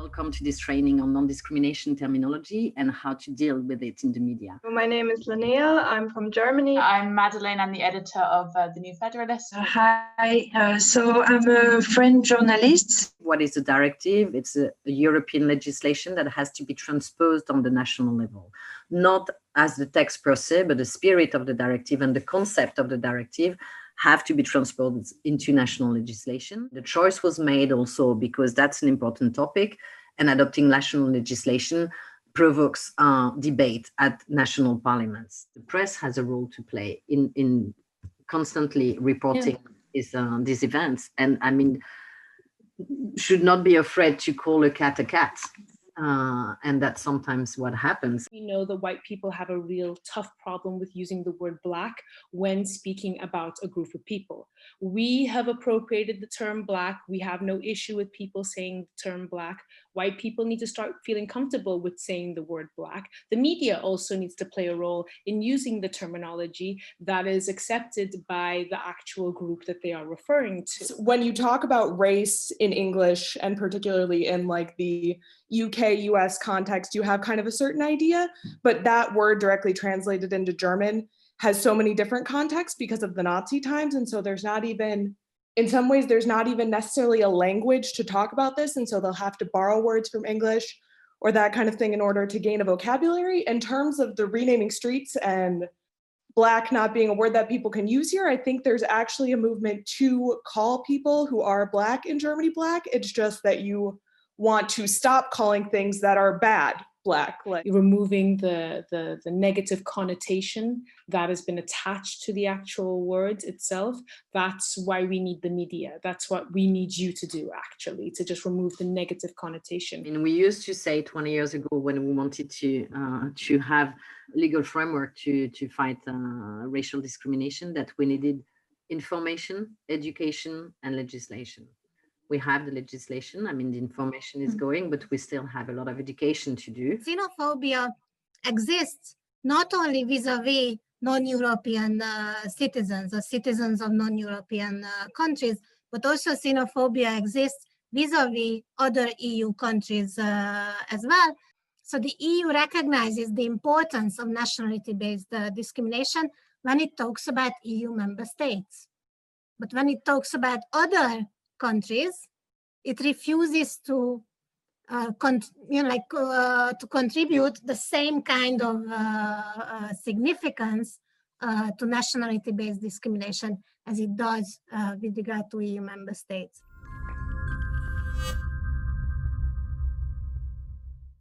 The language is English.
Welcome to this training on non-discrimination terminology and how to deal with it in the media. My name is Linnea. I'm from Germany. I'm Madeleine. I'm the editor of The New Federalist. Hi, so I'm a French journalist. What is the directive? It's a European legislation that has to be transposed on the national level, not as the text per se, but the spirit of the directive and the concept of the directive have to be transposed into national legislation. The choice was made also because that's an important topic, and adopting national legislation provokes debate at national parliaments. The press has a role to play in constantly reporting these events, and I mean, should not be afraid to call a cat a cat. And that's sometimes what happens. We know that white people have a real tough problem with using the word Black when speaking about a group of people. We have appropriated the term Black. We have no issue with people saying the term Black. White people need to start feeling comfortable with saying the word Black. The media also needs to play a role in using the terminology that is accepted by the actual group that they are referring to. When you talk about race in English, and particularly in like the UK, US context, you have kind of a certain idea, but that word directly translated into German has so many different contexts because of the Nazi times. And so there's not even, in some ways, there's not even necessarily a language to talk about this. And so they'll have to borrow words from English or that kind of thing in order to gain a vocabulary. In terms of the renaming streets and Black not being a word that people can use here, I think there's actually a movement to call people who are Black in Germany Black. It's just that you want to stop calling things that are bad Black. Like removing the negative connotation that has been attached to the actual word itself. That's why we need the media. That's what we need you to do, actually, to just remove the negative connotation. And we used to say 20 years ago when we wanted to have legal framework to fight racial discrimination that we needed information, education, and legislation. We have the legislation, I mean, the information is going, but we still have a lot of education to do. Xenophobia exists not only vis-a-vis non-European citizens or citizens of non-European countries, but also xenophobia exists vis-a-vis other EU countries as well. So the EU recognizes the importance of nationality-based discrimination when it talks about EU member states. But when it talks about other countries, it refuses to to contribute the same kind of significance to nationality-based discrimination as it does with regard to EU member states.